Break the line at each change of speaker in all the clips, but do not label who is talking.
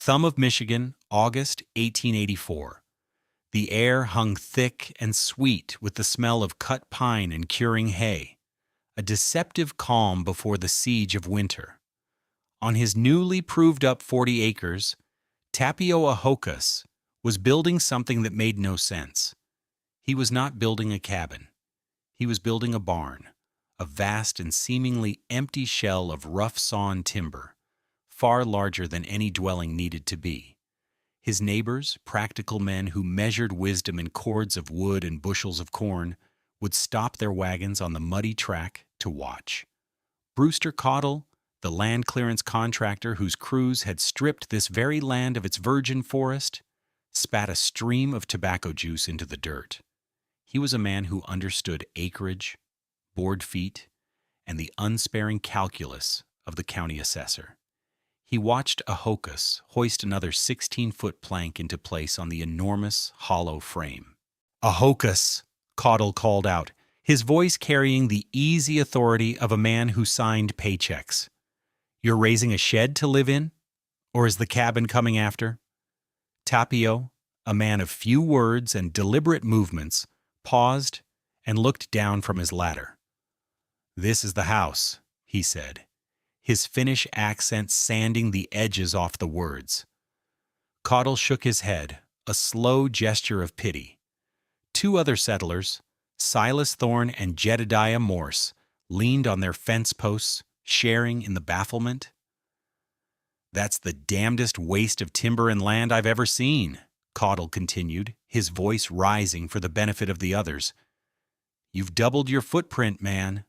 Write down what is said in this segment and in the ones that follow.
Thumb of Michigan, August 1884. The air hung thick and sweet with the smell of cut pine and curing hay, a deceptive calm before the siege of winter. On his newly proved-up 40 acres, Tapio Ahokas was building something that made no sense. He was not building a cabin. He was building a barn, a vast and seemingly empty shell of rough-sawn timber, far larger than any dwelling needed to be. His neighbors, practical men who measured wisdom in cords of wood and bushels of corn, would stop their wagons on the muddy track to watch. Brewster Cottle, the land clearance contractor whose crews had stripped this very land of its virgin forest, spat a stream of tobacco juice into the dirt. He was a man who understood acreage, board feet, and the unsparing calculus of the county assessor. He watched Ahokas hoist another 16-foot plank into place on the enormous, hollow frame. "Ahokas," Cottle called out, his voice carrying the easy authority of a man who signed paychecks. "You're raising a shed to live in? Or is the cabin coming after?" Tapio, a man of few words and deliberate movements, paused and looked down from his ladder. "This is the house," he said, his Finnish accent sanding the edges off the words. Cottle shook his head, a slow gesture of pity. Two other settlers, Silas Thorne and Jedediah Morse, leaned on their fence posts, sharing in the bafflement. "That's the damnedest waste of timber and land I've ever seen," Cottle continued, his voice rising for the benefit of the others. "You've doubled your footprint, man.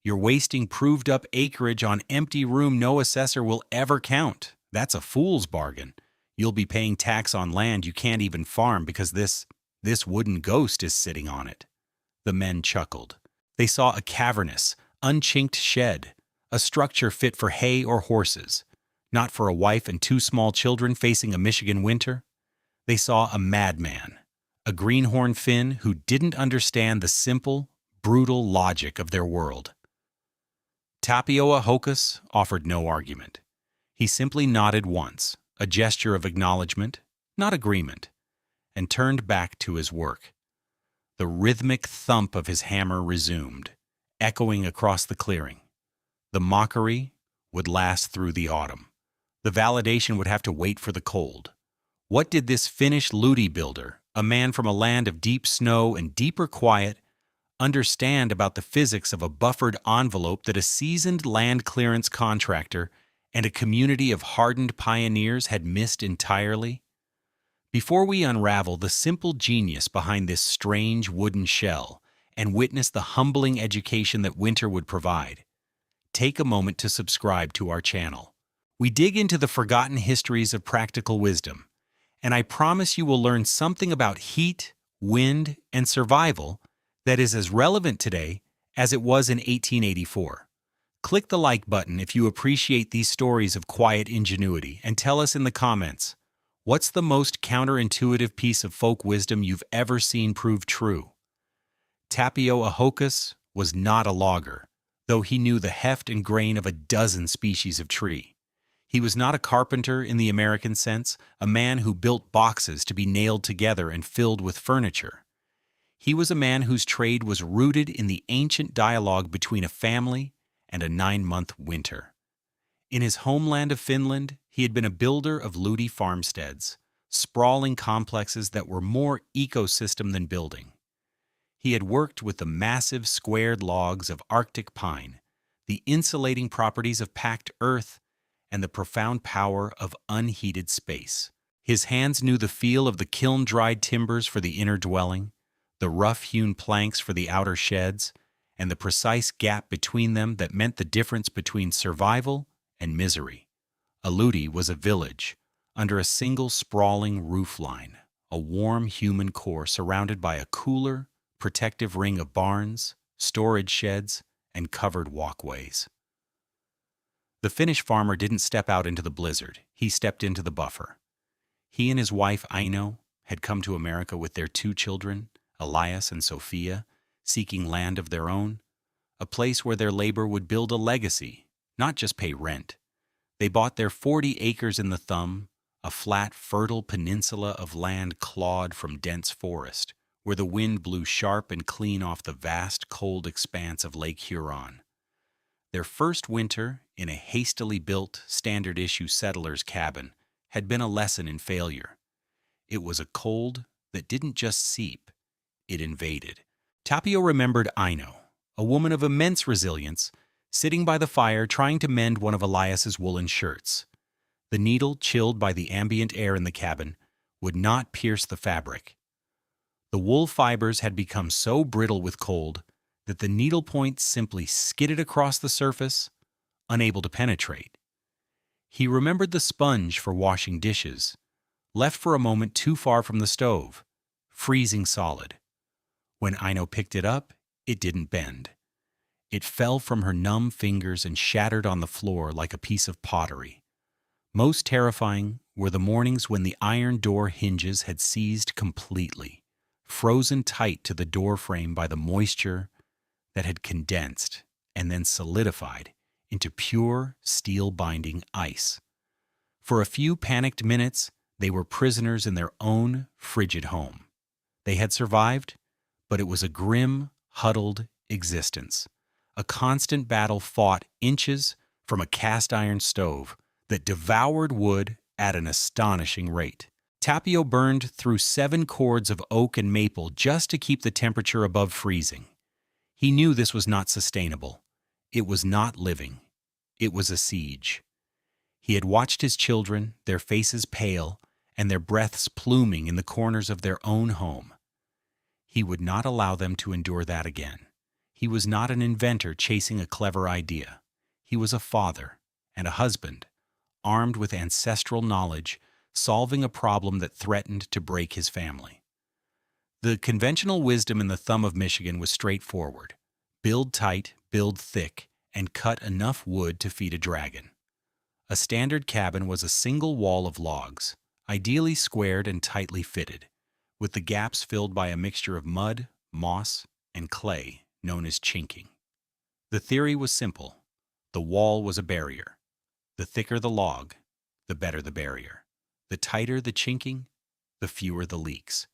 You're wasting proved-up acreage on empty room no assessor will ever count. That's a fool's bargain. You'll be paying tax on land you can't even farm because this wooden ghost is sitting on it." The men chuckled. They saw a cavernous, unchinked shed, a structure fit for hay or horses, not for a wife and two small children facing a Michigan winter. They saw a madman, a greenhorn Finn who didn't understand the simple, brutal logic of their world. Tapio Ahokas offered no argument. He simply nodded once, a gesture of acknowledgement, not agreement, and turned back to his work. The rhythmic thump of his hammer resumed, echoing across the clearing. The mockery would last through the autumn. The validation would have to wait for the cold. What did this Finnish ludi builder, a man from a land of deep snow and deeper quiet, understand about the physics of a buffered envelope that a seasoned land clearance contractor and a community of hardened pioneers had missed entirely? Before we unravel the simple genius behind this strange wooden shell and witness the humbling education that winter would provide, take a moment to subscribe to our channel. We dig into the forgotten histories of practical wisdom, and I promise you will learn something about heat, wind, and survival that is as relevant today as it was in 1884. Click the like button if you appreciate these stories of quiet ingenuity and tell us in the comments, what's the most counterintuitive piece of folk wisdom you've ever seen prove true? Tapio Ahokas was not a logger, though he knew the heft and grain of a dozen species of tree. He was not a carpenter in the American sense, a man who built boxes to be nailed together and filled with furniture. He was a man whose trade was rooted in the ancient dialogue between a family and a 9-month winter. In his homeland of Finland, he had been a builder of ludi farmsteads, sprawling complexes that were more ecosystem than building. He had worked with the massive squared logs of Arctic pine, the insulating properties of packed earth, and the profound power of unheated space. His hands knew the feel of the kiln-dried timbers for the inner dwelling, the rough-hewn planks for the outer sheds, and the precise gap between them that meant the difference between survival and misery. A ludi was a village, under a single sprawling roofline, a warm human core surrounded by a cooler, protective ring of barns, storage sheds, and covered walkways. The Finnish farmer didn't step out into the blizzard, he stepped into the buffer. He and his wife Aino had come to America with their 2 children, Elias and Sophia, seeking land of their own, a place where their labor would build a legacy, not just pay rent. They bought their 40 acres in the thumb, a flat, fertile peninsula of land clawed from dense forest, where the wind blew sharp and clean off the vast, cold expanse of Lake Huron. Their first winter in a hastily built, standard-issue settler's cabin had been a lesson in failure. It was a cold that didn't just seep, it invaded. Tapio remembered Aino, a woman of immense resilience, sitting by the fire trying to mend one of Elias's woolen shirts. The needle, chilled by the ambient air in the cabin, would not pierce the fabric. The wool fibers had become so brittle with cold that the needle point simply skidded across the surface, unable to penetrate. He remembered the sponge for washing dishes, left for a moment too far from the stove, freezing solid. When Aino picked it up, it didn't bend. It fell from her numb fingers and shattered on the floor like a piece of pottery. Most terrifying were the mornings when the iron door hinges had seized completely, frozen tight to the door frame by the moisture that had condensed and then solidified into pure steel-binding ice. For a few panicked minutes, they were prisoners in their own frigid home. They had survived, but it was a grim, huddled existence, a constant battle fought inches from a cast-iron stove that devoured wood at an astonishing rate. Tapio burned through 7 cords of oak and maple just to keep the temperature above freezing. He knew this was not sustainable. It was not living. It was a siege. He had watched his children, their faces pale, and their breaths pluming in the corners of their own home. He would not allow them to endure that again. He was not an inventor chasing a clever idea. He was a father and a husband, armed with ancestral knowledge, solving a problem that threatened to break his family. The conventional wisdom in the thumb of Michigan was straightforward. Build tight, build thick, and cut enough wood to feed a dragon. A standard cabin was a single wall of logs, ideally squared and tightly fitted, with the gaps filled by a mixture of mud, moss, and clay known as chinking. The theory was simple. The wall was a barrier. The thicker the log, the better the barrier. The tighter the chinking, the fewer the leaks.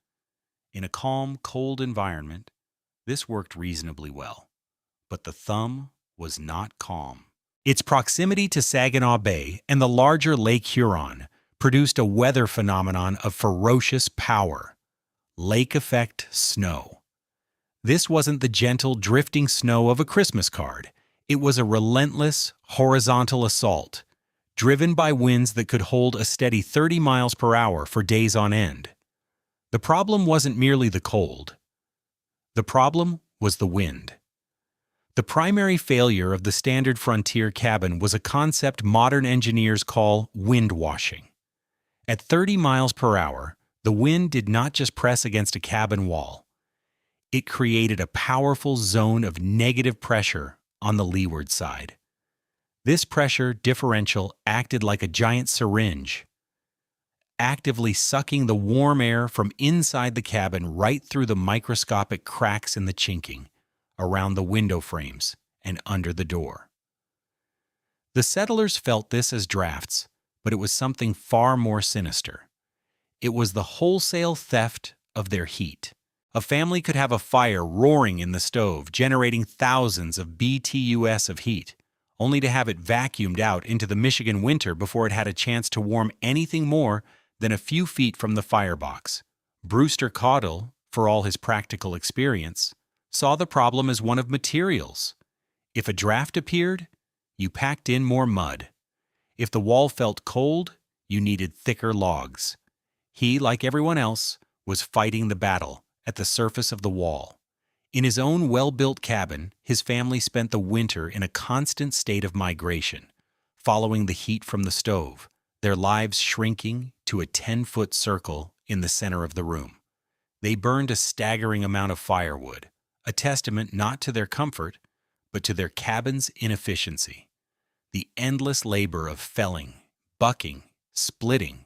In a calm, cold environment, this worked reasonably well. But the thumb was not calm. Its proximity to Saginaw Bay and the larger Lake Huron produced a weather phenomenon of ferocious power. Lake effect snow. This wasn't the gentle, drifting snow of a Christmas card. It was a relentless, horizontal assault, driven by winds that could hold a steady 30 miles per hour for days on end. The problem wasn't merely the cold. The problem was the wind. The primary failure of the standard frontier cabin was a concept modern engineers call wind washing. At 30 miles per hour, the wind did not just press against a cabin wall. It created a powerful zone of negative pressure on the leeward side. This pressure differential acted like a giant syringe, actively sucking the warm air from inside the cabin right through the microscopic cracks in the chinking, around the window frames, and under the door. The settlers felt this as drafts, but it was something far more sinister. It was the wholesale theft of their heat. A family could have a fire roaring in the stove, generating thousands of BTUs of heat, only to have it vacuumed out into the Michigan winter before it had a chance to warm anything more than a few feet from the firebox. Brewster Caudle, for all his practical experience, saw the problem as one of materials. If a draft appeared, you packed in more mud. If the wall felt cold, you needed thicker logs. He, like everyone else, was fighting the battle at the surface of the wall. In his own well-built cabin, his family spent the winter in a constant state of migration, following the heat from the stove, their lives shrinking to a 10-foot circle in the center of the room. They burned a staggering amount of firewood, a testament not to their comfort, but to their cabin's inefficiency. The endless labor of felling, bucking, splitting,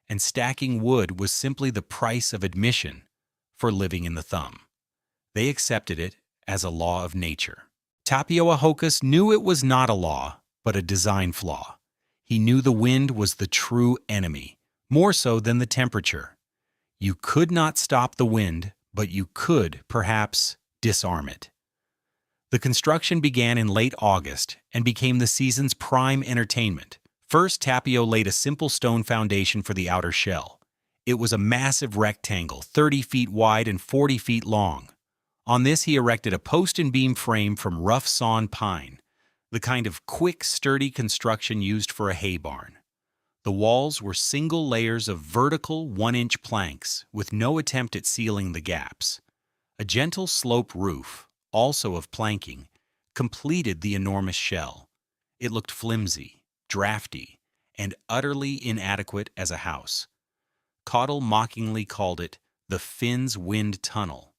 and stacking wood was simply the price of admission for living in the thumb. They accepted it as a law of nature. Tapio Ahokas knew it was not a law, but a design flaw. He knew the wind was the true enemy, more so than the temperature. You could not stop the wind, but you could, perhaps, disarm it. The construction began in late August and became the season's prime entertainment. First, Tapio laid a simple stone foundation for the outer shell. It was a massive rectangle, 30 feet wide and 40 feet long. On this, he erected a post and beam frame from rough sawn pine, the kind of quick, sturdy construction used for a hay barn. The walls were single layers of vertical 1-inch planks with no attempt at sealing the gaps. A gentle slope roof, also of planking, completed the enormous shell. It looked flimsy, drafty, and utterly inadequate as a house. Caudle mockingly called it the Finn's Wind Tunnel.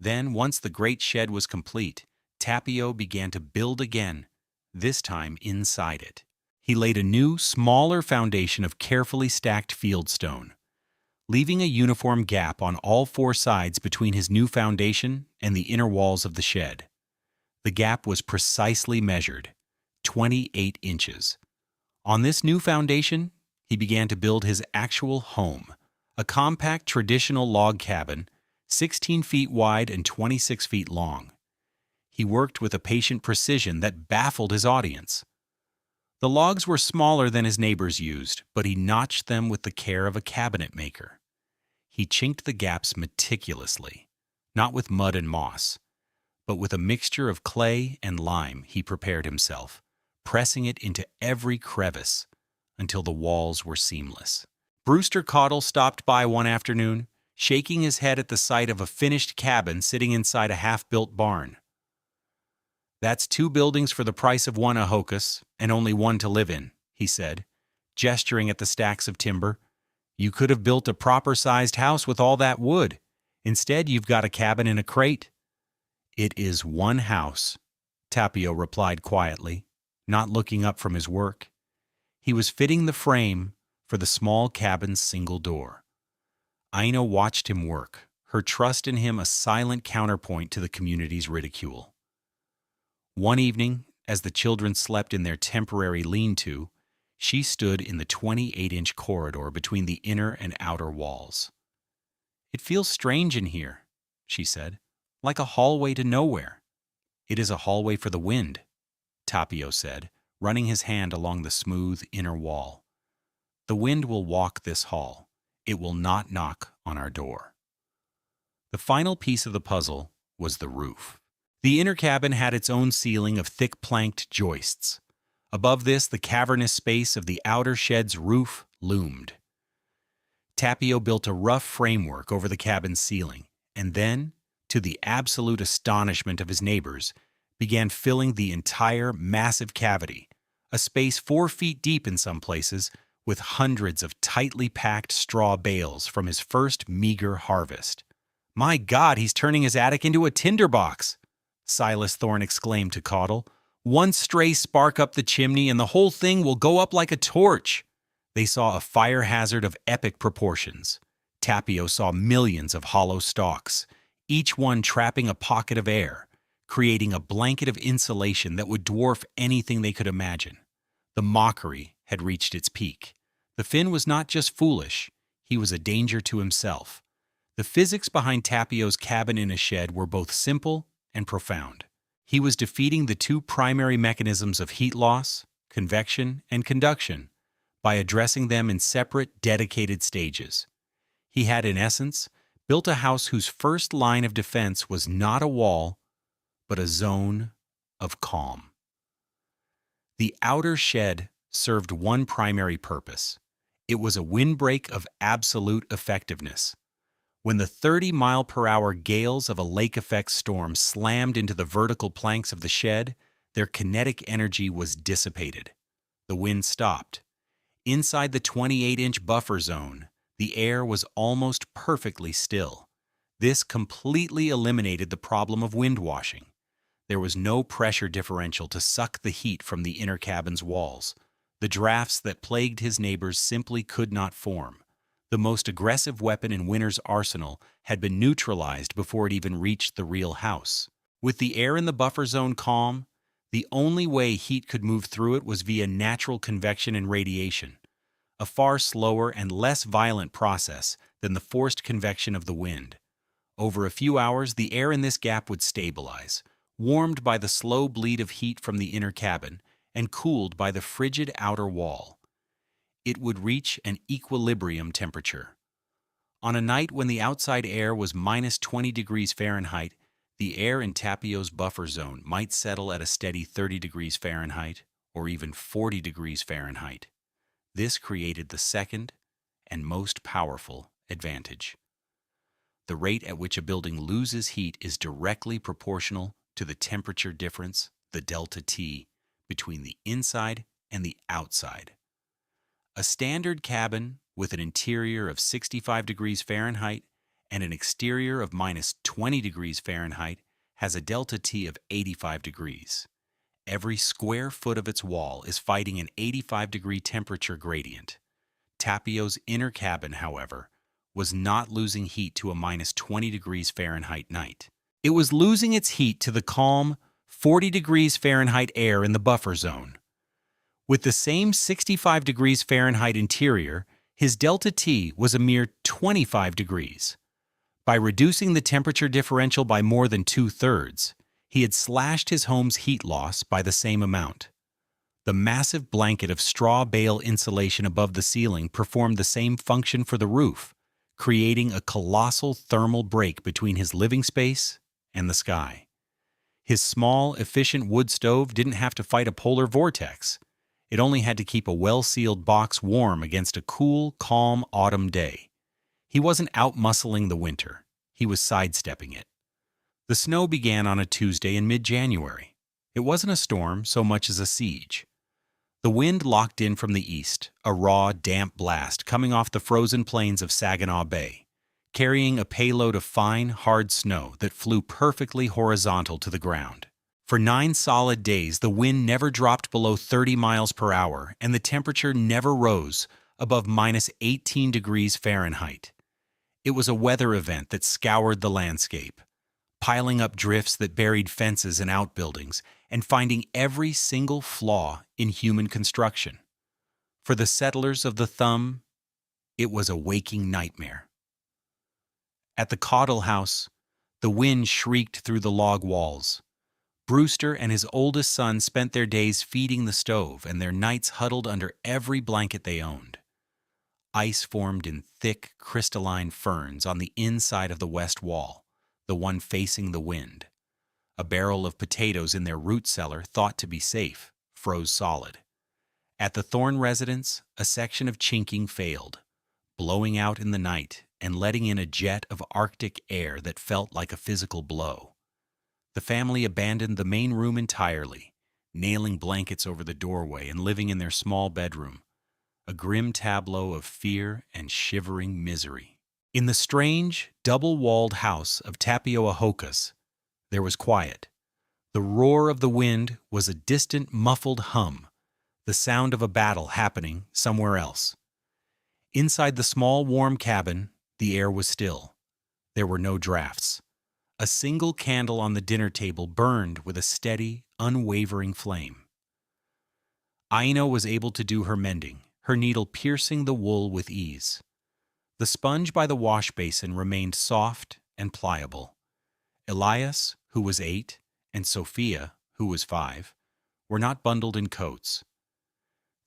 Then, once the great shed was complete, Tapio began to build again, this time inside it. He laid a new, smaller foundation of carefully stacked fieldstone, leaving a uniform gap on all 4 sides between his new foundation and the inner walls of the shed. The gap was precisely measured, 28 inches. On this new foundation, he began to build his actual home, a compact traditional log cabin, 16 feet wide and 26 feet long. He worked with a patient precision that baffled his audience. The logs were smaller than his neighbors used, but he notched them with the care of a cabinet maker. He chinked the gaps meticulously, not with mud and moss, but with a mixture of clay and lime. He prepared himself, pressing it into every crevice until the walls were seamless. Brewster Caudle stopped by one afternoon, shaking his head at the sight of a finished cabin sitting inside a half-built barn. "That's 2 buildings for the price of 1 Ahokas, and only 1 to live in," he said, gesturing at the stacks of timber. "You could have built a proper-sized house with all that wood. Instead, you've got a cabin in a crate." "It is 1 house," Tapio replied quietly, not looking up from his work. He was fitting the frame for the small cabin's single door. Aina watched him work, her trust in him a silent counterpoint to the community's ridicule. One evening, as the children slept in their temporary lean-to, she stood in the 28-inch corridor between the inner and outer walls. "It feels strange in here," she said, "like a hallway to nowhere." "It is a hallway for the wind," Tapio said, running his hand along the smooth inner wall. "The wind will walk this hall. It will not knock on our door." The final piece of the puzzle was the roof. The inner cabin had its own ceiling of thick planked joists. Above this, the cavernous space of the outer shed's roof loomed. Tapio built a rough framework over the cabin's ceiling, and then, to the absolute astonishment of his neighbors, began filling the entire massive cavity, a space 4 feet deep in some places, with hundreds of tightly packed straw bales from his first meager harvest. "My God, he's turning his attic into a tinderbox!" Silas Thorne exclaimed to Caudle. "One stray spark up the chimney and the whole thing will go up like a torch." They saw a fire hazard of epic proportions. Tapio saw millions of hollow stalks, each one trapping a pocket of air, creating a blanket of insulation that would dwarf anything they could imagine. The mockery had reached its peak. The Finn was not just foolish, he was a danger to himself. The physics behind Tapio's cabin in a shed were both simple and profound. He was defeating the 2 primary mechanisms of heat loss, convection, and conduction, by addressing them in separate, dedicated stages. He had, in essence, built a house whose first line of defense was not a wall, but a zone of calm. The outer shed served one primary purpose. It was a windbreak of absolute effectiveness. When the 30-mile-per-hour gales of a lake-effect storm slammed into the vertical planks of the shed, their kinetic energy was dissipated. The wind stopped. Inside the 28-inch buffer zone, the air was almost perfectly still. This completely eliminated the problem of wind washing. There was no pressure differential to suck the heat from the inner cabin's walls. The drafts that plagued his neighbors simply could not form. The most aggressive weapon in winter's arsenal had been neutralized before it even reached the real house. With the air in the buffer zone calm, The only way heat could move through it was via natural convection and radiation, a far slower and less violent process than the forced convection of the wind. Over a few hours, the air in this gap would stabilize, warmed by the slow bleed of heat from the inner cabin and cooled by the frigid outer wall. It would reach an equilibrium temperature. On a night when the outside air was minus 20 degrees Fahrenheit, the air in Tapio's buffer zone might settle at a steady 30 degrees Fahrenheit or even 40 degrees Fahrenheit. This created the second and most powerful advantage. The rate at which a building loses heat is directly proportional to the temperature difference, the delta T, between the inside and the outside. A standard cabin with an interior of 65 degrees Fahrenheit and an exterior of minus 20 degrees Fahrenheit has a delta T of 85 degrees. Every square foot of its wall is fighting an 85-degree temperature gradient. Tapio's inner cabin, however, was not losing heat to a minus 20 degrees Fahrenheit night. It was losing its heat to the calm 40 degrees Fahrenheit air in the buffer zone. With the same 65 degrees Fahrenheit interior, his delta T was a mere 25 degrees. By reducing the temperature differential by more than 2/3, he had slashed his home's heat loss by the same amount. The massive blanket of straw bale insulation above the ceiling performed the same function for the roof, creating a colossal thermal break between his living space and the sky. His small, efficient wood stove didn't have to fight a polar vortex. It only had to keep a well-sealed box warm against a cool, calm autumn day. He wasn't out-muscling the winter. He was sidestepping it. The snow began on a Tuesday in mid-January. It wasn't a storm so much as a siege. The wind locked in from the east, a raw, damp blast coming off the frozen plains of Saginaw Bay, carrying a payload of fine, hard snow that flew perfectly horizontal to the ground. For 9 solid days, the wind never dropped below 30 miles per hour, and the temperature never rose above minus 18 degrees Fahrenheit. It was a weather event that scoured the landscape, piling up drifts that buried fences and outbuildings, and finding every single flaw in human construction. For the settlers of the Thumb, it was a waking nightmare. At the Caudle House, the wind shrieked through the log walls. Brewster and his oldest son spent their days feeding the stove and their nights huddled under every blanket they owned. Ice formed in thick, crystalline ferns on the inside of the west wall, the one facing the wind. A barrel of potatoes in their root cellar, thought to be safe, froze solid. At the Thorne residence, a section of chinking failed, blowing out in the night and letting in a jet of Arctic air that felt like a physical blow. The family abandoned the main room entirely, nailing blankets over the doorway and living in their small bedroom, a grim tableau of fear and shivering misery. In the strange, double-walled house of Tapio Ahokas, there was quiet. The roar of the wind was a distant, muffled hum, the sound of a battle happening somewhere else. Inside the small, warm cabin, the air was still. There were no drafts. A single candle on the dinner table burned with a steady, unwavering flame. Aino was able to do her mending, her needle piercing the wool with ease. The sponge by the wash basin remained soft and pliable. Elias, who was 8, and Sophia, who was 5, were not bundled in coats.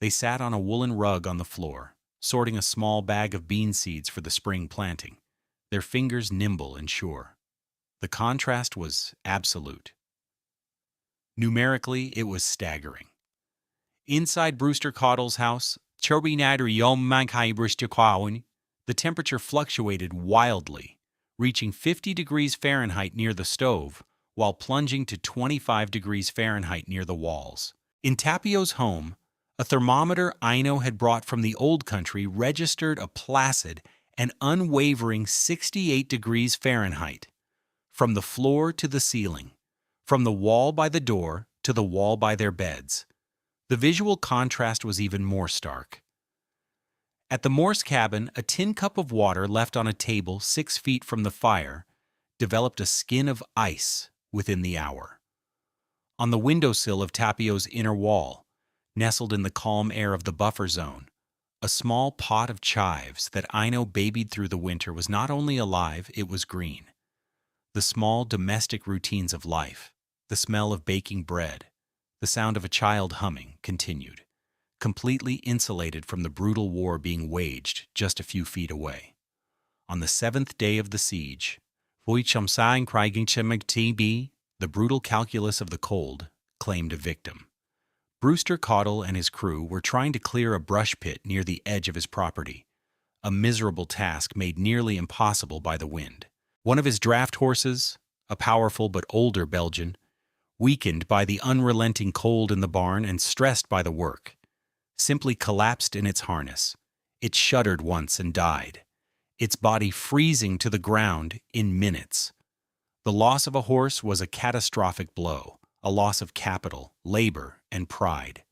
They sat on a woolen rug on the floor, sorting a small bag of bean seeds for the spring planting, their fingers nimble and sure. The contrast was absolute. Numerically, it was staggering. Inside Brewster Caudle's house, the temperature fluctuated wildly, reaching 50 degrees Fahrenheit near the stove, while plunging to 25 degrees Fahrenheit near the walls. In Tapio's home, a thermometer Aino had brought from the old country registered a placid and unwavering 68 degrees Fahrenheit. From the floor to the ceiling, from the wall by the door to the wall by their beds. The visual contrast was even more stark. At the Morse cabin, a tin cup of water left on a table 6 feet from the fire developed a skin of ice within the hour. On the windowsill of Tapio's inner wall, nestled in the calm air of the buffer zone, a small pot of chives that Ino babied through the winter was not only alive, it was green. The small domestic routines of life, the smell of baking bread, the sound of a child humming, continued, completely insulated from the brutal war being waged just a few feet away. On the 7th day of the siege, the brutal calculus of the cold claimed a victim. Brewster Caudle and his crew were trying to clear a brush pit near the edge of his property, a miserable task made nearly impossible by the wind. One of his draft horses, a powerful but older Belgian, weakened by the unrelenting cold in the barn and stressed by the work, simply collapsed in its harness. It shuddered once and died, its body freezing to the ground in minutes. The loss of a horse was a catastrophic blow, a loss of capital, labor, and pride.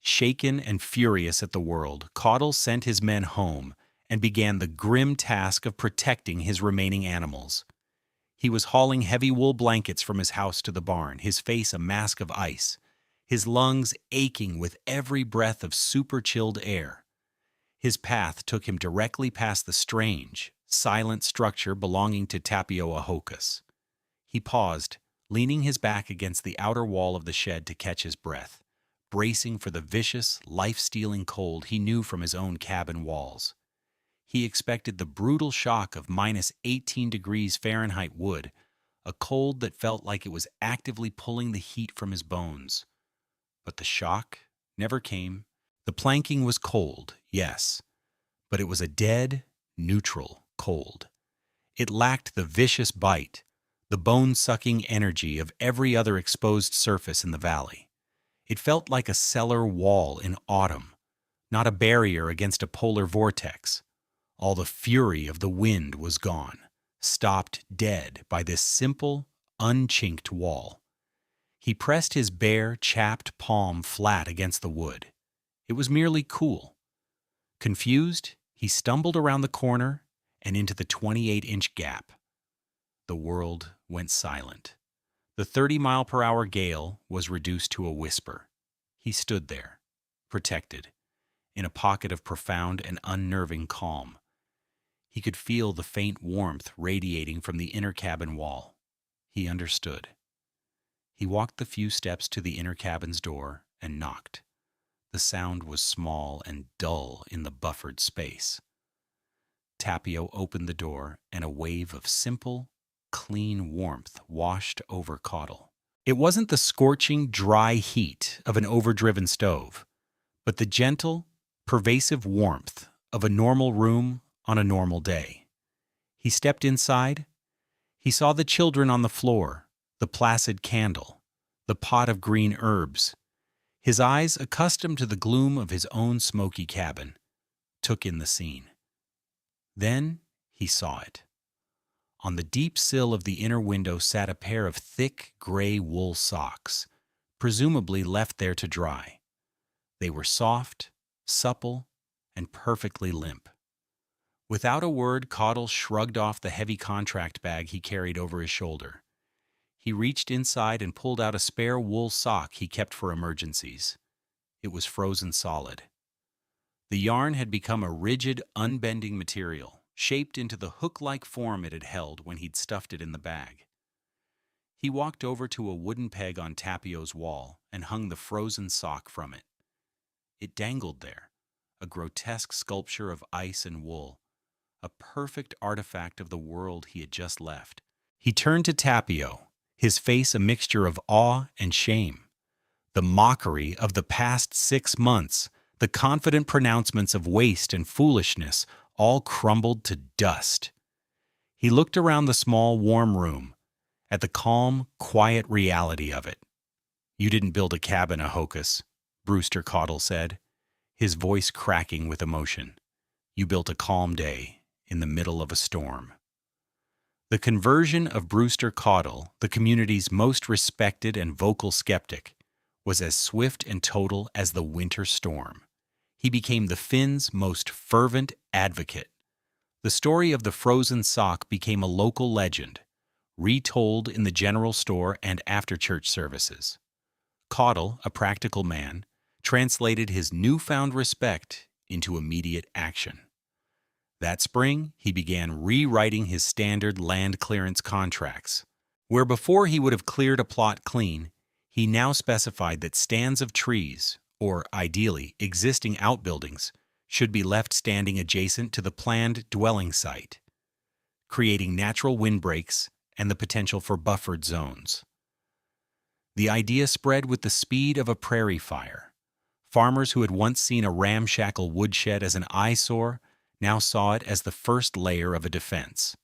Shaken and furious at the world, Caudle sent his men home and began the grim task of protecting his remaining animals. He was hauling heavy wool blankets from his house to the barn, his face a mask of ice, his lungs aching with every breath of super-chilled air. His path took him directly past the strange, silent structure belonging to Tapio Ahokas. He paused, leaning his back against the outer wall of the shed to catch his breath, bracing for the vicious, life-stealing cold he knew from his own cabin walls. He expected the brutal shock of -18 degrees Fahrenheit wood, a cold that felt like it was actively pulling the heat from his bones. But the shock never came. The planking was cold, yes, but it was a dead, neutral cold. It lacked the vicious bite, the bone-sucking energy of every other exposed surface in the valley. It felt like a cellar wall in autumn, not a barrier against a polar vortex. All the fury of the wind was gone, stopped dead by this simple, unchinked wall. He pressed his bare, chapped palm flat against the wood. It was merely cool. Confused, he stumbled around the corner and into the 28-inch gap. The world went silent. The 30-mile-per-hour gale was reduced to a whisper. He stood there, protected, in a pocket of profound and unnerving calm. He could feel the faint warmth radiating from the inner cabin wall. He understood. He walked the few steps to the inner cabin's door and knocked. The sound was small and dull in the buffered space. Tapio opened the door, and a wave of simple, clean warmth washed over Caudle. It wasn't the scorching, dry heat of an overdriven stove, but the gentle, pervasive warmth of a normal room on a normal day. He stepped inside. He saw the children on the floor, the placid candle, the pot of green herbs. His eyes, accustomed to the gloom of his own smoky cabin, took in the scene. Then he saw it. On the deep sill of the inner window sat a pair of thick gray wool socks, presumably left there to dry. They were soft, supple, and perfectly limp. Without a word, Caudle shrugged off the heavy contract bag he carried over his shoulder. He reached inside and pulled out a spare wool sock he kept for emergencies. It was frozen solid. The yarn had become a rigid, unbending material, shaped into the hook-like form it had held when he'd stuffed it in the bag. He walked over to a wooden peg on Tapio's wall and hung the frozen sock from it. It dangled there, a grotesque sculpture of ice and wool, a perfect artifact of the world he had just left. He turned to Tapio, his face a mixture of awe and shame. The mockery of the past 6 months, the confident pronouncements of waste and foolishness, all crumbled to dust. He looked around the small, warm room, at the calm, quiet reality of it. "You didn't build a cabin, Ahokas," Brewster Caudle said, his voice cracking with emotion. "You built a calm day in the middle of a storm." The conversion of Brewster Caudle, the community's most respected and vocal skeptic, was as swift and total as the winter storm. He became the Finns' most fervent advocate. The story of the frozen sock became a local legend, retold in the general store and after-church services. Caudle, a practical man, translated his newfound respect into immediate action. That spring, he began rewriting his standard land clearance contracts. Where before he would have cleared a plot clean, he now specified that stands of trees, or ideally existing outbuildings, should be left standing adjacent to the planned dwelling site, creating natural windbreaks and the potential for buffered zones. The idea spread with the speed of a prairie fire. Farmers who had once seen a ramshackle woodshed as an eyesore now saw it as the first layer of a defense.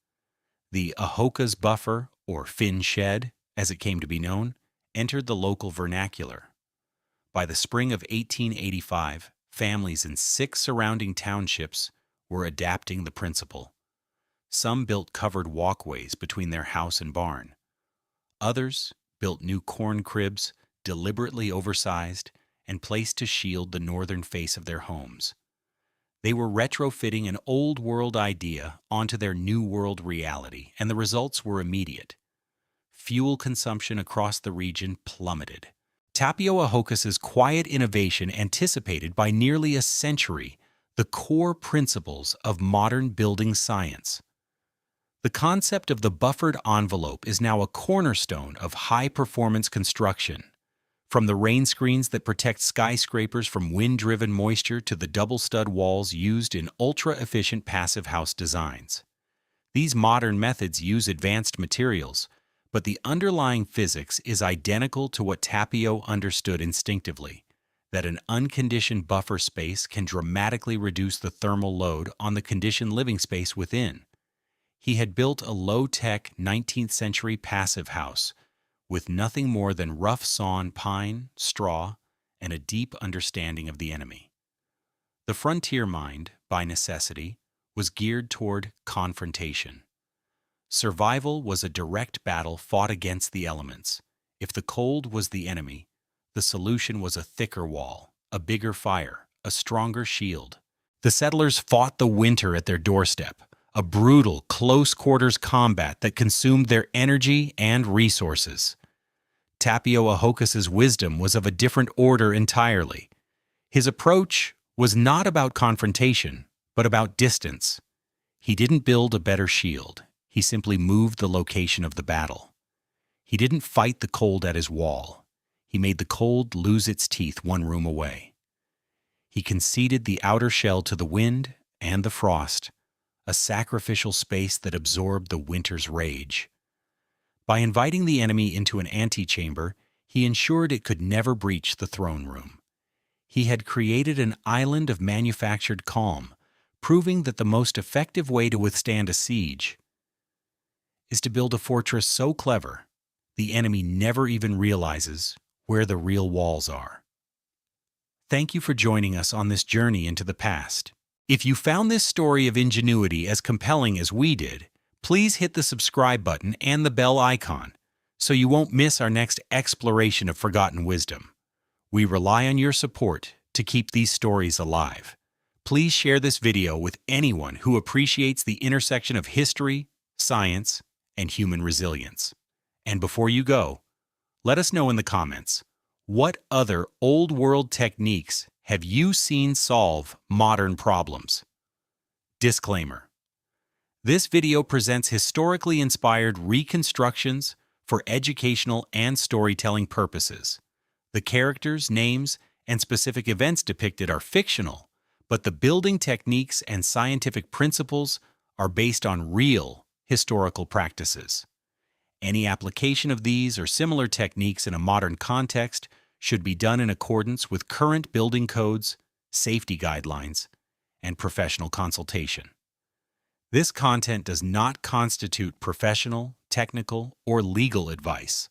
The Ahokas buffer, or Finn shed, as it came to be known, entered the local vernacular. By the spring of 1885, families in 6 surrounding townships were adapting the principle. Some built covered walkways between their house and barn. Others built new corn cribs, deliberately oversized and placed to shield the northern face of their homes. They were retrofitting an old-world idea onto their new-world reality, and the results were immediate. Fuel consumption across the region plummeted. Tapio Ahokas's quiet innovation anticipated by nearly a century the core principles of modern building science. The concept of the buffered envelope is now a cornerstone of high-performance construction. From the rain screens that protect skyscrapers from wind-driven moisture to the double-stud walls used in ultra-efficient passive house designs. These modern methods use advanced materials, but the underlying physics is identical to what Tapio understood instinctively, that an unconditioned buffer space can dramatically reduce the thermal load on the conditioned living space within. He had built a low-tech 19th-century passive house with nothing more than rough-sawn pine, straw, and a deep understanding of the enemy. The frontier mind, by necessity, was geared toward confrontation. Survival was a direct battle fought against the elements. If the cold was the enemy, the solution was a thicker wall, a bigger fire, a stronger shield. The settlers fought the winter at their doorstep, a brutal, close-quarters combat that consumed their energy and resources. Tapio Ahokas's wisdom was of a different order entirely. His approach was not about confrontation, but about distance. He didn't build a better shield. He simply moved the location of the battle. He didn't fight the cold at his wall. He made the cold lose its teeth one room away. He conceded the outer shell to the wind and the frost, a sacrificial space that absorbed the winter's rage. By inviting the enemy into an antechamber, he ensured it could never breach the throne room. He had created an island of manufactured calm, proving that the most effective way to withstand a siege is to build a fortress so clever the enemy never even realizes where the real walls are. Thank you for joining us on this journey into the past. If you found this story of ingenuity as compelling as we did, please hit the subscribe button and the bell icon so you won't miss our next exploration of forgotten wisdom. We rely on your support to keep these stories alive. Please share this video with anyone who appreciates the intersection of history, science, and human resilience. And before you go, let us know in the comments, what other old-world techniques have you seen solve modern problems? Disclaimer: this video presents historically inspired reconstructions for educational and storytelling purposes. The characters, names, and specific events depicted are fictional, but the building techniques and scientific principles are based on real historical practices. Any application of these or similar techniques in a modern context should be done in accordance with current building codes, safety guidelines, and professional consultation. This content does not constitute professional, technical, or legal advice.